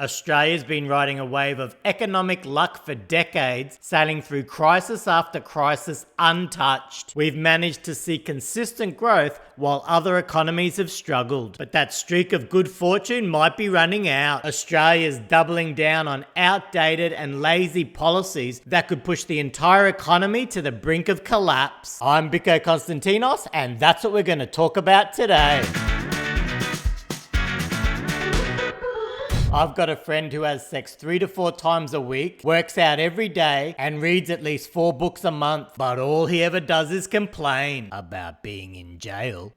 Australia's been riding a wave of economic luck for decades, sailing through crisis after crisis untouched. We've managed to see consistent growth while other economies have struggled. But that streak of good fortune might be running out. Australia's doubling down on outdated and lazy policies that could push the entire economy to the brink of collapse. I'm Biko Konstantinos, and that's what we're going to talk about today. I've got a friend who has sex 3 to 4 times a week, works out every day, and reads at least 4 books a month. But all he ever does is complain about being in jail.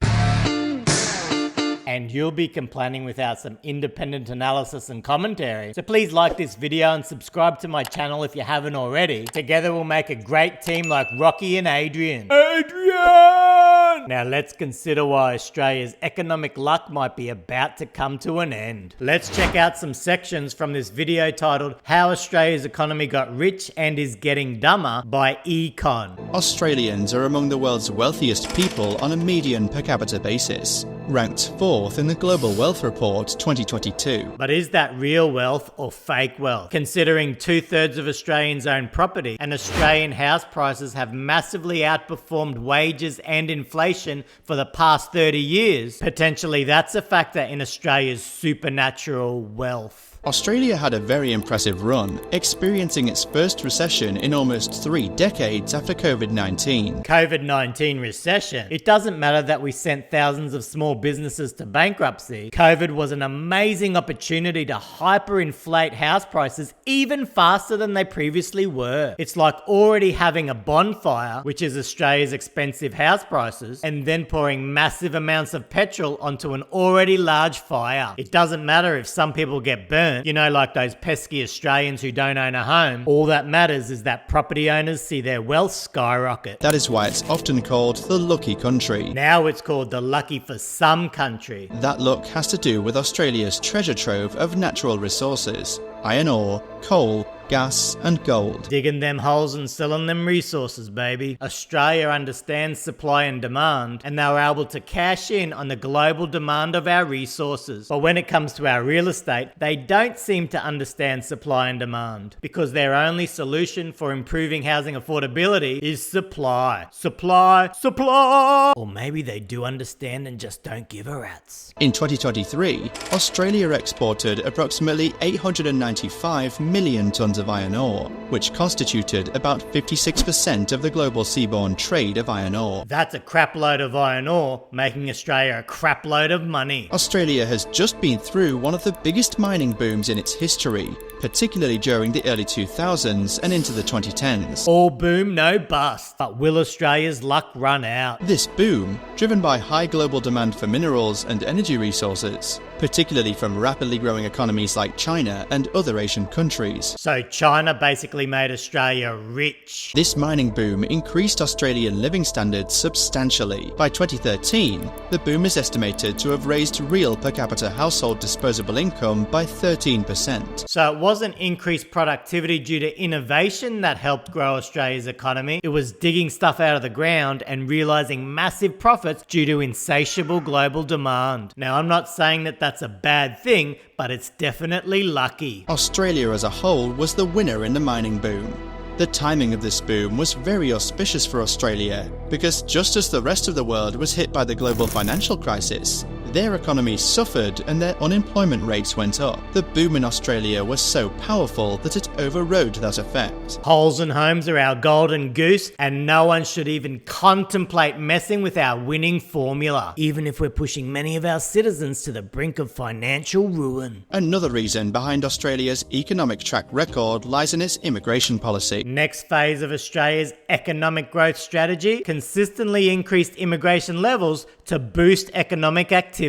And you'll be complaining without some independent analysis and commentary. So please like this video and subscribe to my channel if you haven't already. Together we'll make a great team like Rocky and Adrian. Now let's consider why Australia's economic luck might be about to come to an end. Let's check out some sections from this video titled How Australia's Economy Got Rich and Is Getting Dumber by Econ. Australians are among the world's wealthiest people on a median per capita basis, ranked 4th in the Global Wealth Report 2022. But is that real wealth or fake wealth? Considering 2/3 of Australians own property and Australian house prices have massively outperformed wages and inflation for the past 30 years, potentially that's a factor in Australia's supernatural wealth. Australia had a very impressive run, experiencing its first recession in almost 3 decades after COVID-19. COVID-19 recession? It doesn't matter that we sent thousands of small businesses to bankruptcy. COVID was an amazing opportunity to hyperinflate house prices even faster than they previously were. It's like already having a bonfire, which is Australia's expensive house prices, and then pouring massive amounts of petrol onto an already large fire. It doesn't matter if some people get burned. You know, like those pesky Australians who don't own a home. All that matters is that property owners see their wealth skyrocket. That is why it's often called the lucky country. Now it's called the lucky for some country. That luck has to do with Australia's treasure trove of natural resources: iron ore, coal, gas and gold. Digging them holes and selling them resources, baby. Australia understands supply and demand, and they were able to cash in on the global demand of our resources. But when it comes to our real estate, they don't seem to understand supply and demand, because their only solution for improving housing affordability is supply. Supply, supply! Or maybe they do understand and just don't give a rat's. In 2023, Australia exported approximately 895 million tonnes of iron ore, which constituted about 56% of the global seaborne trade of iron ore. That's a crap load of iron ore, making Australia a crap load of money. Australia has just been through one of the biggest mining booms in its history, particularly during the early 2000s and into the 2010s. All boom, no bust. But will Australia's luck run out? This boom, driven by high global demand for minerals and energy resources, particularly from rapidly growing economies like China and other Asian countries. So China basically made Australia rich. This mining boom increased Australian living standards substantially. By 2013, the boom is estimated to have raised real per capita household disposable income by 13%. So it wasn't increased productivity due to innovation that helped grow Australia's economy. It was digging stuff out of the ground and realizing massive profits due to insatiable global demand. Now, I'm not saying that that's a bad thing, but it's definitely lucky. Australia as a whole was the winner in the mining boom. The timing of this boom was very auspicious for Australia, because just as the rest of the world was hit by the global financial crisis, their economy suffered and their unemployment rates went up. The boom in Australia was so powerful that it overrode that effect. Holes and homes are our golden goose, and no one should even contemplate messing with our winning formula, even if we're pushing many of our citizens to the brink of financial ruin. Another reason behind Australia's economic track record lies in its immigration policy. Next phase of Australia's economic growth strategy: consistently increased immigration levels to boost economic activity.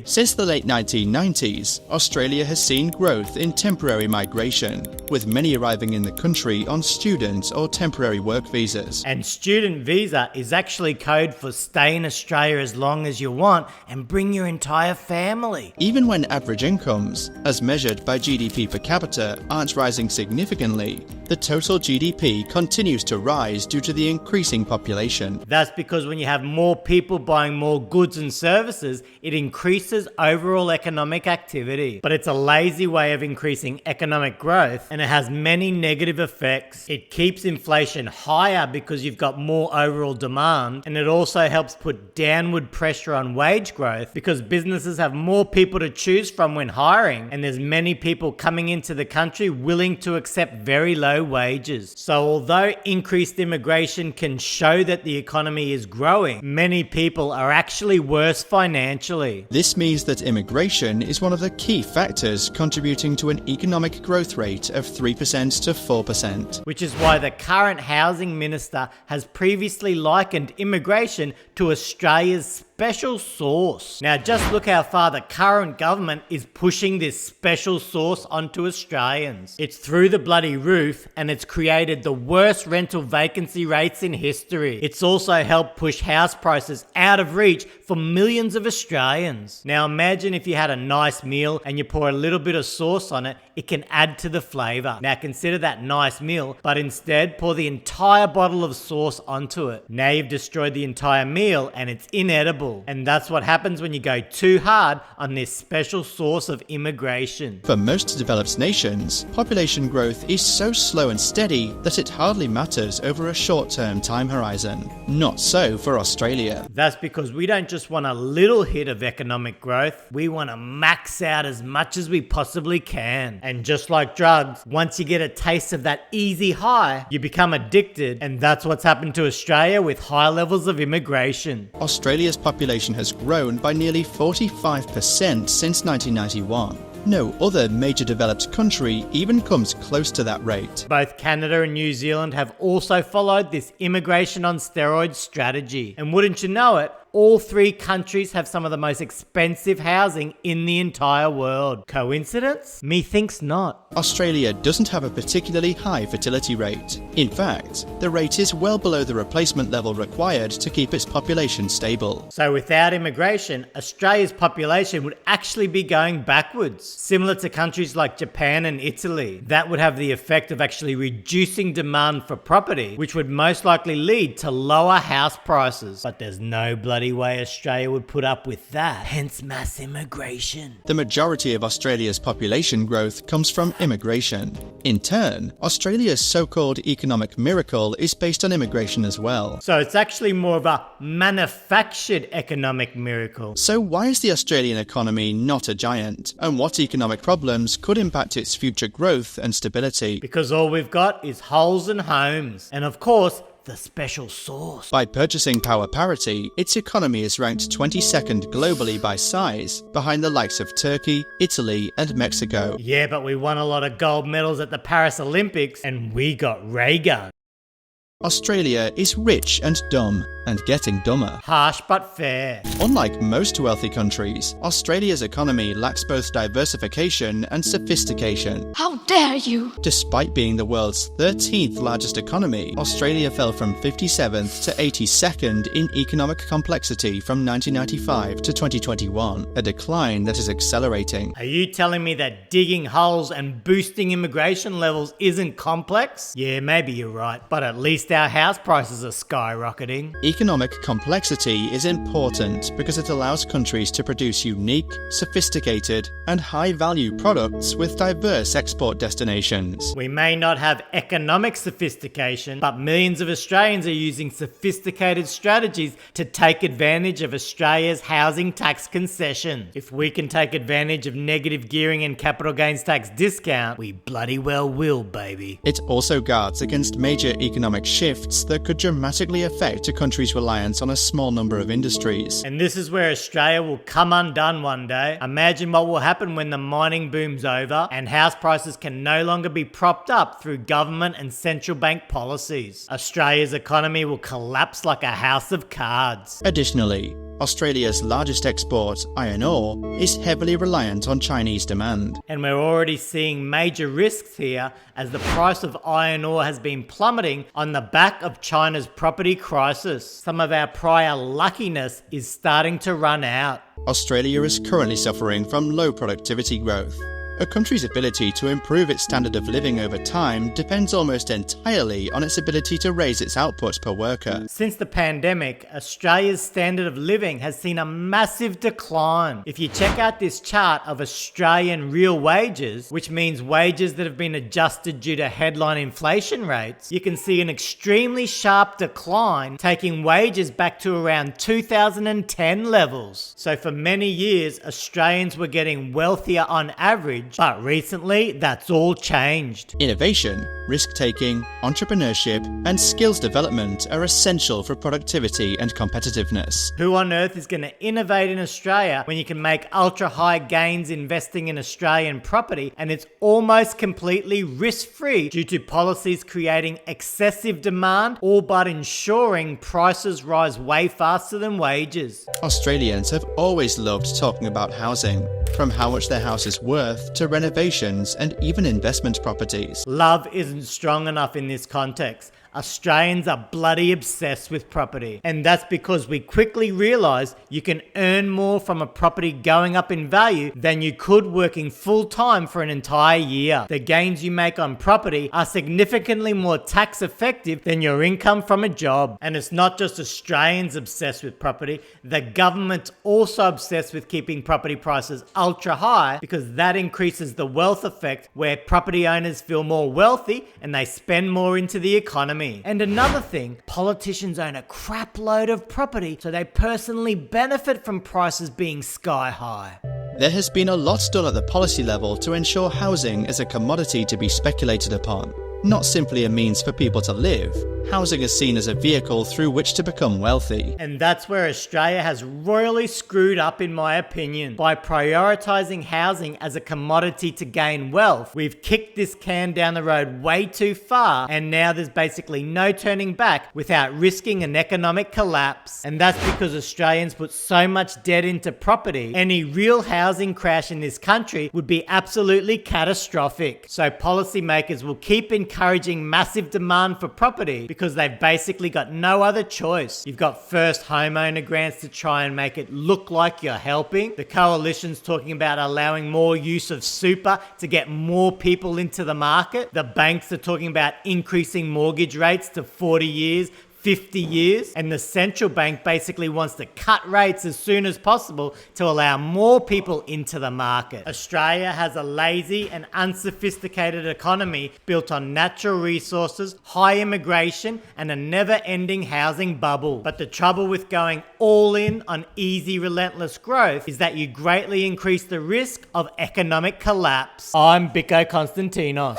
Since the late 1990s, Australia has seen growth in temporary migration, with many arriving in the country on student or temporary work visas. And student visa is actually code for stay in Australia as long as you want and bring your entire family. Even when average incomes, as measured by GDP per capita, aren't rising significantly, the total GDP continues to rise due to the increasing population. That's because when you have more people buying more goods and services, it increases overall economic activity. But it's a lazy way of increasing economic growth, and it has many negative effects. It keeps inflation higher because you've got more overall demand, and it also helps put downward pressure on wage growth because businesses have more people to choose from when hiring, and there's many people coming into the country willing to accept very low wages. So although increased immigration can show that the economy is growing, many people are actually worse financially. This means that immigration is one of the key factors contributing to an economic growth rate of 3% to 4%. Which is why the current housing minister has previously likened immigration to Australia's special sauce. Now just look how far the current government is pushing this special sauce onto Australians. It's through the bloody roof, and it's created the worst rental vacancy rates in history. It's also helped push house prices out of reach for millions of Australians. Now imagine if you had a nice meal and you pour a little bit of sauce on it, it can add to the flavour. Now consider that nice meal, but instead pour the entire bottle of sauce onto it. Now you've destroyed the entire meal and it's inedible. And that's what happens when you go too hard on this special sauce of immigration. For most developed nations, population growth is so slow and steady that it hardly matters over a short-term time horizon. Not so for Australia. That's because we don't just want a little hit of economic growth, we want to max out as much as we possibly can. And just like drugs, once you get a taste of that easy high, you become addicted, and that's what's happened to Australia with high levels of immigration. Australia's population has grown by nearly 45% since 1991. No other major developed country even comes close to that rate. Both Canada and New Zealand have also followed this immigration on steroids strategy. And wouldn't you know it, all three countries have some of the most expensive housing in the entire world. Coincidence? Methinks not. Australia doesn't have a particularly high fertility rate. In fact, the rate is well below the replacement level required to keep its population stable. So without immigration, Australia's population would actually be going backwards, similar to countries like Japan and Italy. That would have the effect of actually reducing demand for property, which would most likely lead to lower house prices. But there's no bloody way Australia would put up with that, hence mass immigration. The majority of Australia's population growth comes from immigration. In turn, Australia's so-called economic miracle is based on immigration as well. So it's actually more of a manufactured economic miracle. So why is the Australian economy not a giant? And what economic problems could impact its future growth and stability? Because all we've got is holes and homes. And of course, the special sauce. By purchasing power parity, its economy is ranked 22nd globally by size, behind the likes of Turkey, Italy, and Mexico. Yeah, but we won a lot of gold medals at the Paris Olympics, and we got ray guns. Australia is rich and dumb, and getting dumber. Harsh but fair. Unlike most wealthy countries, Australia's economy lacks both diversification and sophistication. How dare you! Despite being the world's 13th largest economy, Australia fell from 57th to 82nd in economic complexity from 1995 to 2021, a decline that is accelerating. Are you telling me that digging holes and boosting immigration levels isn't complex? Yeah, maybe you're right, but at least our house prices are skyrocketing. Economic complexity is important because it allows countries to produce unique, sophisticated, and high-value products with diverse export destinations. We may not have economic sophistication, but millions of Australians are using sophisticated strategies to take advantage of Australia's housing tax concession. If we can take advantage of negative gearing and capital gains tax discount, we bloody well will, baby. It also guards against major economic shifts that could dramatically affect a country's reliance on a small number of industries. And this is where Australia will come undone one day. Imagine what will happen when the mining boom's over and house prices can no longer be propped up through government and central bank policies. Australia's economy will collapse like a house of cards. Additionally, Australia's largest export, iron ore, is heavily reliant on Chinese demand. And we're already seeing major risks here as the price of iron ore has been plummeting on the back of China's property crisis. Some of our prior luckiness is starting to run out. Australia is currently suffering from low productivity growth. A country's ability to improve its standard of living over time depends almost entirely on its ability to raise its output per worker. Since the pandemic, Australia's standard of living has seen a massive decline. If you check out this chart of Australian real wages, which means wages that have been adjusted due to headline inflation rates, you can see an extremely sharp decline, taking wages back to around 2010 levels. So for many years, Australians were getting wealthier on average, but recently that's all changed. Innovation, risk-taking, entrepreneurship, and skills development are essential for productivity and competitiveness. Who on earth is going to innovate in Australia when you can make ultra-high gains investing in Australian property and it's almost completely risk-free due to policies creating excessive demand, all but ensuring prices rise way faster than wages? Australians have always loved talking about housing, from how much their house is worth to renovations and even investment properties. Love isn't strong enough in this context. Australians are bloody obsessed with property. And that's because we quickly realised you can earn more from a property going up in value than you could working full time for an entire year. The gains you make on property are significantly more tax effective than your income from a job. And it's not just Australians obsessed with property. The government's also obsessed with keeping property prices ultra high because that increases the wealth effect where property owners feel more wealthy and they spend more into the economy. And another thing, politicians own a crap load of property, so they personally benefit from prices being sky high. There has been a lot done at the policy level to ensure housing is a commodity to be speculated upon, not simply a means for people to live. Housing is seen as a vehicle through which to become wealthy. And that's where Australia has royally screwed up, in my opinion. By prioritising housing as a commodity to gain wealth, we've kicked this can down the road way too far, and now there's basically no turning back without risking an economic collapse. And that's because Australians put so much debt into property, any real housing crash in this country would be absolutely catastrophic. So policymakers will keep encouraging massive demand for property because they've basically got no other choice. You've got first homeowner grants to try and make it look like you're helping. The coalition's talking about allowing more use of super to get more people into the market. The banks are talking about increasing mortgage rates to 40 years, 50 years, and the central bank basically wants to cut rates as soon as possible to allow more people into the market. Australia has a lazy and unsophisticated economy built on natural resources, high immigration, and a never-ending housing bubble. But the trouble with going all in on easy, relentless growth is that you greatly increase the risk of economic collapse. I'm Biko Konstantinos.